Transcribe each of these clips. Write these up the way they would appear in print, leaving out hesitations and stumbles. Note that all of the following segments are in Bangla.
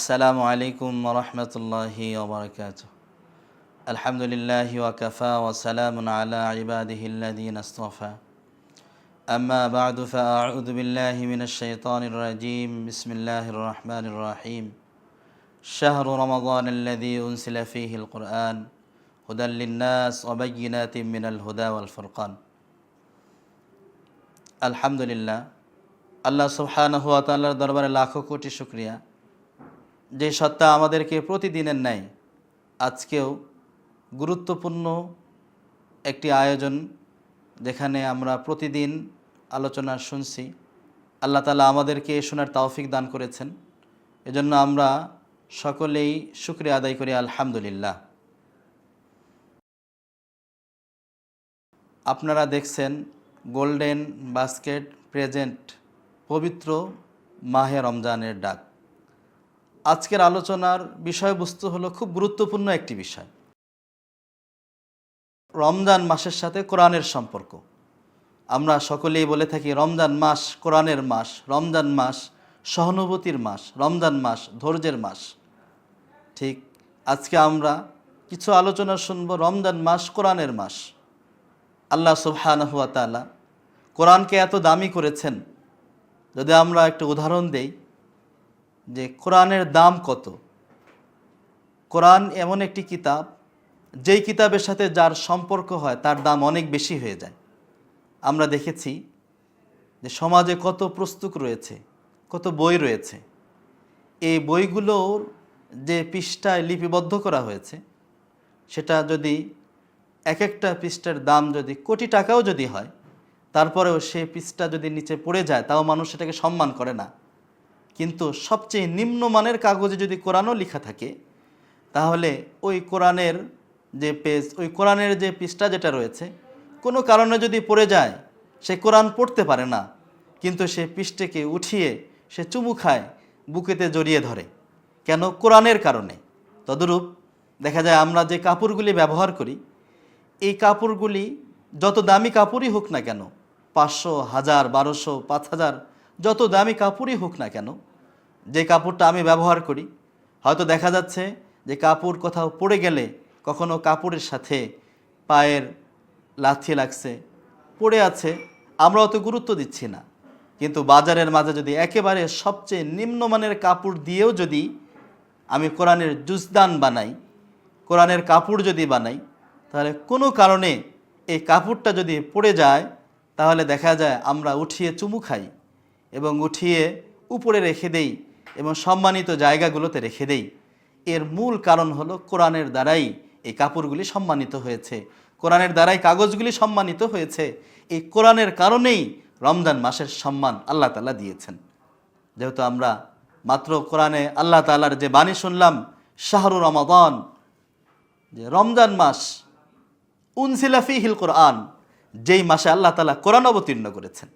আসসালামু আলাইকুম ওয়া রাহমাতুল্লাহি ওয়া বারাকাতুহু। আলহামদুলিল্লাহি ওয়া কাফা ওয়া সালামুন আলা ইবাদিহিল্লাযীনা ইসতাফা। আম্মা বা'দু ফাআউযু বিল্লাহি মিনাশ শাইতানির রাজীম। বিসমিল্লাহির রাহমানির রাহিম। শাহরু রমাদানাল্লাযী উনজিলা ফীহিল কুরআন হুদাল লিন-নাস ওয়া বায়্যিনাতিম মিনাল হুদা ওয়াল ফুরকান। আলহামদুলিল্লাহ, আল্লাহ সুবহানাহু ওয়া তাআলার দরবারে লাখো কোটি শুকরিয়া, যে সত্তা আমাদেরকে প্রতিদিনের ন্যায় আজকেও গুরুত্বপূর্ণ একটি আয়োজন, যেখানে আমরা প্রতিদিন আলোচনা শুনছি, আল্লাহ তাআলা আমাদেরকে শোনার তৌফিক দান করেছেন। এজন্য আমরা সকলেই শুকরিয়া আদায় করি আলহামদুলিল্লাহ। আপনারা দেখছেন গোল্ডেন বাস্কেট প্রেজেন্ট পবিত্র মাহে রমজানের ডাক। আজকের আলোচনার বিষয়বস্তু হলো খুব গুরুত্বপূর্ণ একটি বিষয়, রমজান মাসের সাথে কোরআনের সম্পর্ক। আমরা সকলেই বলে থাকি রমজান মাস কোরআনের মাস, রমজান মাস সহানুভূতির মাস, রমজান মাস ধৈর্যের মাস। ঠিক আজকে আমরা কিছু আলোচনা শুনব রমজান মাস কোরআনের মাস। আল্লাহ সুবহানাহু ওয়া তাআলা কোরআনকে এত দামি করেছেন। যদি আমরা একটা উদাহরণ দেই যে কোরআনের দাম কত। কোরআন এমন একটি কিতাব, যেই কিতাবের সাথে যার সম্পর্ক হয় তার দাম অনেক বেশি হয়ে যায়। আমরা দেখেছি যে সমাজে কত পুস্তক রয়েছে, কত বই রয়েছে। এই বইগুলোর যে পৃষ্ঠায় লিপিবদ্ধ করা হয়েছে, সেটা যদি এক একটা পৃষ্ঠার দাম যদি কোটি টাকাও যদি হয়, তারপরেও সেই পৃষ্ঠা যদি নিচে পড়ে যায় তাও মানুষ সেটাকে সম্মান করে না। কিন্তু সবচেয়ে নিম্নমানের কাগজে যদি কোরআনও লেখা থাকে, তাহলে ওই কোরআনের যে পেজ, ওই কোরআনের যে পৃষ্ঠা যেটা রয়েছে, কোনো কারণে যদি পড়ে যায়, সে কোরআন পড়তে পারে না, কিন্তু সে পৃষ্ঠাকে উঠিয়ে সে চুমু খায়, বুকেতে জড়িয়ে ধরে। কেন? কোরআনের কারণে। তদরূপ দেখা যায় আমরা যে কাপড়গুলি ব্যবহার করি, এই কাপড়গুলি যত দামি কাপড়ই হোক না কেন, 500, 1000, 1200, 5000, যত দামি কাপড়ই হোক না কেন, যে কাপড়টা আমি ব্যবহার করি, হয়তো দেখা যাচ্ছে যে কাপড় কোথাও পড়ে গেলে কখনো কাপড়ের সাথে পায়ের লাথি লাগছে, পড়ে আছে, আমরা অত গুরুত্ব দিচ্ছি না। কিন্তু বাজারের মাঝে যদি একেবারে সবচেয়ে নিম্নমানের কাপড় দিয়েও যদি আমি কোরআনের জুজদান বানাই, কোরআনের কাপড় যদি বানাই, তাহলে কোনো কারণে এই কাপড়টা যদি পড়ে যায়, তাহলে দেখা যায় আমরা উঠিয়ে চুমু খাই এবং উঠিয়ে উপরে রেখে দেই এবং সম্মানিত জায়গাগুলোতে রেখে দেই। এর মূল কারণ হলো কোরআনের দ্বারাই এই কাপড়গুলি সম্মানিত হয়েছে, কোরআনের দ্বারাই কাগজগুলি সম্মানিত হয়েছে। এই কোরআনের কারণেই রমজান মাসের সম্মান আল্লাহ তাআলা দিয়েছেন। যেহেতু আমরা মাত্র কোরআনে আল্লাহ তাআলার যে বাণী শুনলাম, শাহরু রমাদান, যে রমজান মাস, উনজিলা ফীহিল কুরআন, যেই মাসে আল্লাহ তাআলা কোরআন অবতীর্ণ করেছেন,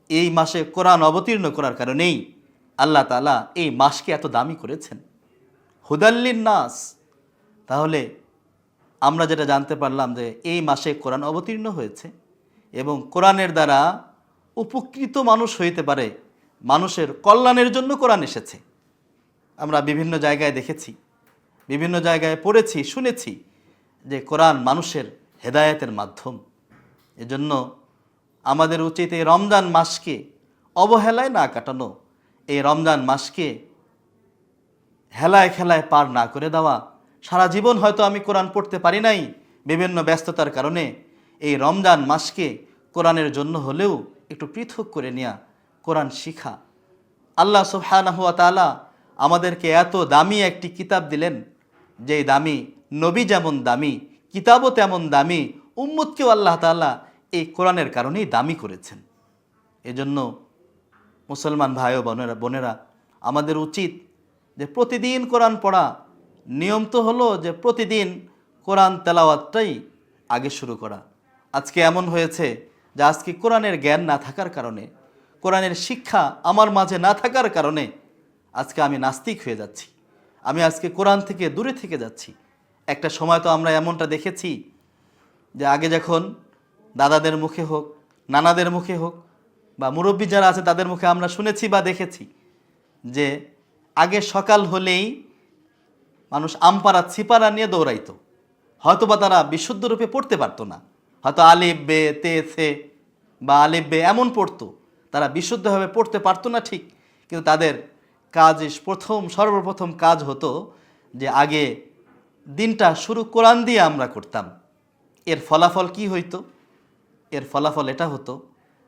এই মাসে কোরআন অবতীর্ণ করার কারণেই আল্লাহ তাআলা এই মাসকে এত দামি করেছেন, হুদাল লিন-নাস। তাহলে আমরা যেটা জানতে পারলাম যে এই মাসে কোরআন অবতীর্ণ হয়েছে এবং কোরআনের দ্বারা উপকৃত মানুষ হইতে পারে, মানুষের কল্যাণের জন্য কোরআন এসেছে। আমরা বিভিন্ন জায়গায় দেখেছি, বিভিন্ন জায়গায় পড়েছি, শুনেছি যে কোরআন মানুষের হেদায়েতের মাধ্যম। এজন্য আমাদের উচিত এই রমজান মাসকে অবহেলায় না কাটানো, এই রমজান মাসকে হেলায় খেলায় পার না করে দেওয়া। সারা জীবন হয়তো আমি কোরআন পড়তে পারি নাই বিভিন্ন ব্যস্ততার কারণে, এই রমজান মাসকে কোরআনের জন্য হলেও একটু পৃথক করে নেওয়া, কোরআন শিখা। আল্লাহ সুবহানাহু ওয়া তাআলা আমাদেরকে এত দামি একটি কিতাব দিলেন, যেই দামি নবী যেমন দামি, কিতাবও তেমন দামি, উম্মতকেও আল্লাহ তাআলা এই কোরআনের কারণেই দামি করেছেন। এজন্য মুসলমান ভাই ও বোনেরা, আমাদের উচিত যে প্রতিদিন কোরআন পড়া। নিয়ম তো হলো যে প্রতিদিন কোরআন তেলাওয়াতটাই আগে শুরু করা। আজকে এমন হয়েছে যে আজকে কোরআনের জ্ঞান না থাকার কারণে, কোরআনের শিক্ষা আমার মাঝে না থাকার কারণে আজকে আমি নাস্তিক হয়ে যাচ্ছি, আমি আজকে কোরআন থেকে দূরে থেকে যাচ্ছি। একটা সময় তো আমরা এমনটা দেখেছি যে আগে যখন দাদাদের মুখে হোক, নানাদের মুখে হোক, বা মুরব্বী যারা আছে তাদের মুখে আমরা শুনেছি বা দেখেছি যে আগে সকাল হলেই মানুষ আমপারা ছিপারা নিয়ে দৌড়াইতো, হয়তোবা তারা বিশুদ্ধ রূপে পড়তে পারতো না, হয়তো আলিফ বে তে সে বা আলিফ বে এমন পড়তো, তারা বিশুদ্ধভাবে পড়তে পারতো না ঠিক, কিন্তু তাদের কাজ সর্বপ্রথম কাজ হতো যে আগে দিনটা শুরু কোরআন দিয়ে আমরা করতাম। এর ফলাফল কি হইতো? এর ফলাফল এটা হতো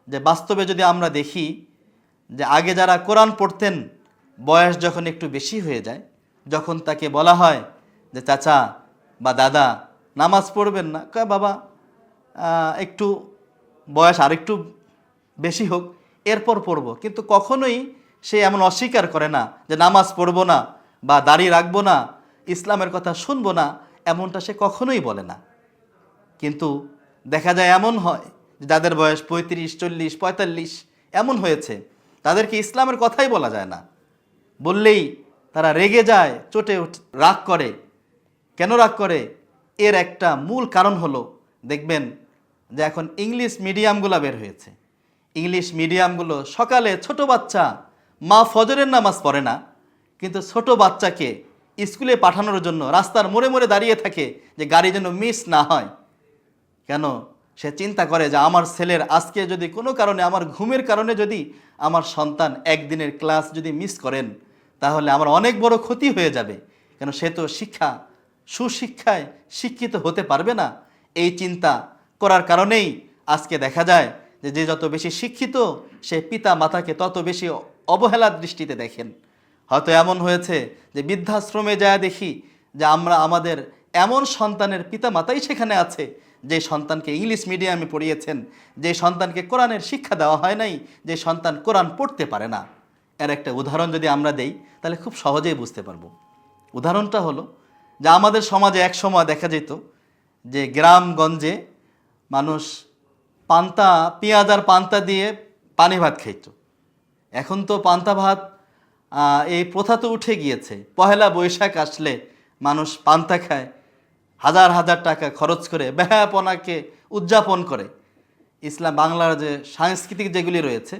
যে বাস্তবে যদি আমরা দেখি যে আগে যারা কোরআন পড়তেন, বয়স যখন একটু বেশি হয়ে যায়, যখন তাকে বলা হয় যে চাচা বা দাদা নামাজ পড়বেন না, কয় বাবা একটু বয়স আরেকটু বেশি হোক এরপর পড়ব, কিন্তু কখনোই সে এমন অস্বীকার করে না যে নামাজ পড়বো না বা দাড়ি রাখবো না, ইসলামের কথা শুনবো না, এমনটা সে কখনোই বলে না। কিন্তু দেখা যায় এমন হয় যে যাদের বয়স 35, 40, 45 এমন হয়েছে, তাদেরকে ইসলামের কথাই বলা যায় না, বললেই তারা রেগে যায়, চটে রাগ করে। কেন রাগ করে? এর একটা মূল কারণ হলো, দেখবেন যে এখন ইংলিশ মিডিয়ামগুলো বের হয়েছে। ইংলিশ মিডিয়ামগুলো সকালে ছোট বাচ্চা, মা ফজরের নামাজ পড়ে না, কিন্তু ছোট বাচ্চাকে স্কুলে পাঠানোর জন্য রাস্তার মোড়ে মোড়ে দাঁড়িয়ে থাকে যে গাড়ি যেন মিস না হয়। কেন? সে চিন্তা করে যে আমার ছেলের আজকে যদি কোনো কারণে, আমার ঘুমের কারণে যদি আমার সন্তান একদিনের ক্লাস যদি মিস করেন, তাহলে আমার অনেক বড় ক্ষতি হয়ে যাবে। কেন? সে তো সুশিক্ষায় শিক্ষিত হতে পারবে না। এই চিন্তা করার কারণেই আজকে দেখা যায় যে যত বেশি শিক্ষিত, সে পিতা মাতাকে তত বেশি অবহেলার দৃষ্টিতে দেখেন। হয়তো এমন হয়েছে যে বৃদ্ধাশ্রমে যায় দেখি যে আমাদের এমন সন্তানের পিতা মাতাই সেখানে আছে যে সন্তানকে ইংলিশ মিডিয়ামে পড়িয়েছেন, যে সন্তানকে কোরআনের শিক্ষা দেওয়া হয় নাই, যে সন্তান কোরআন পড়তে পারে না। এর একটা উদাহরণ যদি আমরা দেই তাহলে খুব সহজেই বুঝতে পারবো। উদাহরণটা হলো যে আমাদের সমাজে এক সময় দেখা যেত যে গ্রামগঞ্জে মানুষ পেঁয়াজ আর পান্তা দিয়ে পানি ভাত খাইত। এখন তো পান্তা ভাত এই প্রথা তো উঠে গিয়েছে। পহেলা বৈশাখ আসলে মানুষ পান্তা খায়, হাজার হাজার টাকা খরচ করে বেহায়াপনাকে উদযাপন করে। বাংলার যে সাংস্কৃতিক যেগুলি রয়েছে,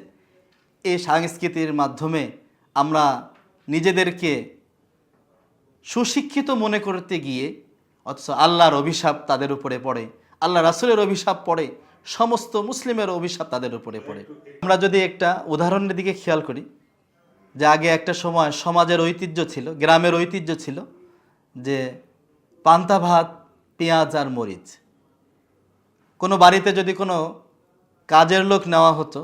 এই সংস্কৃতির মাধ্যমে আমরা নিজেদেরকে সুশিক্ষিত মনে করতে গিয়ে অথচ আল্লাহর অভিশাপ তাদের উপরে পড়ে, আল্লাহ রাসূলের অভিশাপ পড়ে, সমস্ত মুসলিমের অভিশাপ তাদের উপরে পড়ে। আমরা যদি একটা উদাহরণের দিকে খেয়াল করি, যে আগে একটা সময় সমাজের ঐতিহ্য ছিল, গ্রামের ঐতিহ্য ছিল যে পান্তা ভাত, পেঁয়াজ আর মরিচ। কোনো বাড়িতে যদি কোনো কাজের লোক নেওয়া হতো,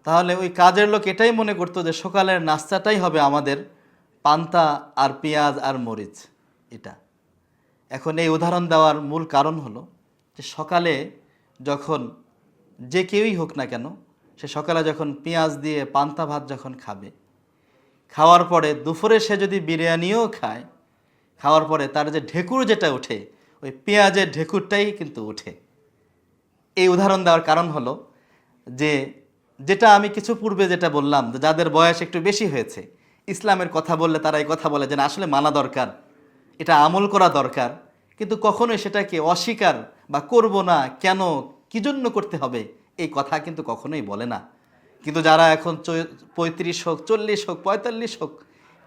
তাহলে ওই কাজের লোক এটাই মনে করতো যে সকালের নাস্তাটাই হবে আমাদের পান্তা আর পেঁয়াজ আর মরিচ এটা। এখন এই উদাহরণ দেওয়ার মূল কারণ হলো যে সকালে যখন যে কেউই হোক না কেন, সে সকালে যখন পেঁয়াজ দিয়ে পান্তা ভাত যখন খাবে, খাওয়ার পরে দুপুরে সে যদি বিরিয়ানিও খায়, খাওয়ার পরে তার যে ঢেকুর যেটা ওঠে, ওই পেঁয়াজের ঢেকুরটাই কিন্তু ওঠে। এই উদাহরণ দেওয়ার কারণ হলো যে যেটা আমি কিছু পূর্বে যেটা বললাম, যে যাদের বয়স একটু বেশি হয়েছে, ইসলামের কথা বললে তারা এই কথা বলে যে না, আসলে মানা দরকার, এটা আমল করা দরকার, কিন্তু কখনোই সেটাকে অস্বীকার বা করব না, কেন, কী জন্য করতে হবে, এই কথা কিন্তু কখনোই বলে না। কিন্তু যারা এখন 35 হোক, 40 হোক, 45 হোক,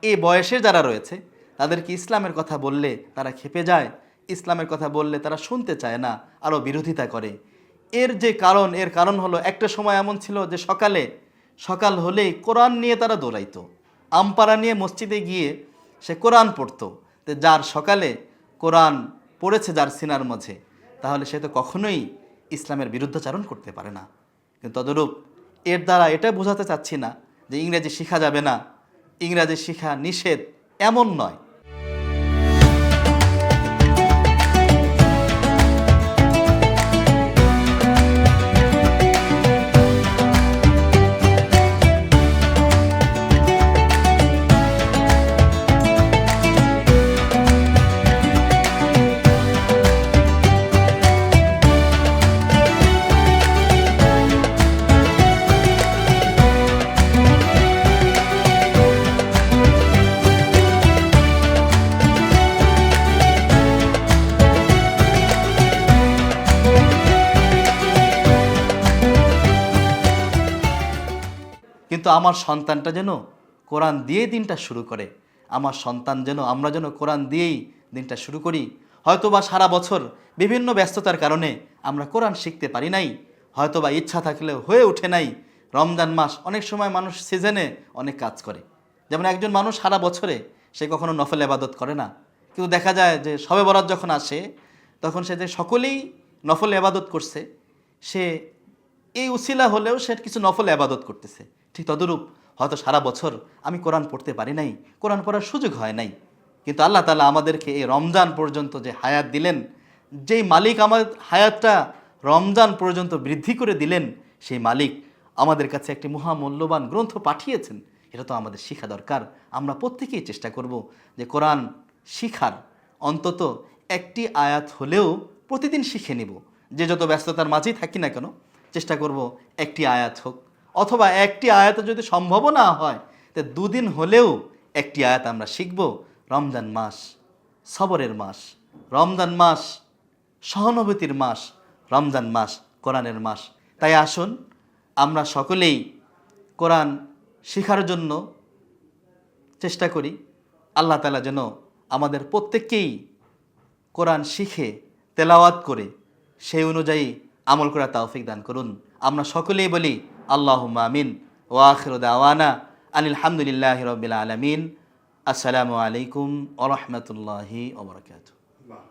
এই বয়সে যারা রয়েছে, তাদেরকে ইসলামের কথা বললে তারা ক্ষেপে যায়, ইসলামের কথা বললে তারা শুনতে চায় না, আরও বিরোধিতা করে। এর কারণ হলো একটা সময় এমন ছিল যে সকাল হলেই কোরআন নিয়ে তারা দৌড়াইতো, আমপারা নিয়ে মসজিদে গিয়ে সে কোরআন পড়তো। তো যার সকালে কোরআন পড়েছে যার সিনার মাঝে, তাহলে সে তো কখনোই ইসলামের বিরুদ্ধাচারণ করতে পারে না। কিন্তু তদরূপ এর দ্বারা এটা বোঝাতে চাচ্ছি না যে ইংরেজি শেখা যাবে না, ইংরেজি শেখা নিষেধ, এমন নয়। কিন্তু আমার সন্তানটা যেন কোরআন দিয়ে দিনটা শুরু করে, আমার সন্তান যেন, আমরা যেন কোরআন দিয়েই দিনটা শুরু করি। হয়তোবা সারা বছর বিভিন্ন ব্যস্ততার কারণে আমরা কোরআন শিখতে পারি নাই, হয়তোবা ইচ্ছা থাকলেও হয়ে ওঠে নাই। রমজান মাস, অনেক সময় মানুষ সিজনে অনেক কাজ করে। যেমন একজন মানুষ সারা বছরে সে কখনো নফল ইবাদত করে না, কিন্তু দেখা যায় যে শবে বরাত যখন আসে তখন সে যে সকলেই নফল ইবাদত করছে, সে এই উসিলা হলেও সে কিছু নফল ইবাদত করতেছে। ঠিক তদরূপ হয়তো সারা বছর আমি কোরআন পড়তে পারি নাই, কোরআন পড়ার সুযোগ হয় নাই, কিন্তু আল্লাহ তাআলা আমাদেরকে এই রমজান পর্যন্ত যে হায়াত দিলেন, যেই মালিক আমার হায়াতটা রমজান পর্যন্ত বৃদ্ধি করে দিলেন, সেই মালিক আমাদের কাছে একটি মহামূল্যবান গ্রন্থ পাঠিয়েছেন। এটা তো আমাদের শিখা দরকার। আমরা প্রত্যেকেই চেষ্টা করব যে কোরআন শিখার অন্তত একটি আয়াত হলেও প্রতিদিন শিখে নিব। যে যত ব্যস্ততার মাঝেই থাকি না কেন, চেষ্টা করব একটি আয়াত হোক, অথবা একটি আয়াত যদি সম্ভব না হয় তো দুদিন হলেও একটি আয়াত আমরা শিখব। রমজান মাস সবরের মাস, রমজান মাস সহানুভূতির মাস, রমজান মাস কোরআনের মাস। তাই আসুন আমরা সকলেই কোরআন শেখার জন্য চেষ্টা করি। আল্লাহ তাআলা যেন আমাদের প্রত্যেককেই কোরআন শিখে তেলাওয়াত করে সেই অনুযায়ী আমল করার তৌফিক দান করুন। আমরা সকলেই বলি আল্লাহুম্মা আমিন। ওয়া আখিরু দাওয়ানা আনিল হামদুলিল্লাহি রাব্বিল আলামিন। আসসালামু আলাইকুম ওয়া রাহমাতুল্লাহি ওয়া বারাকাতুহু।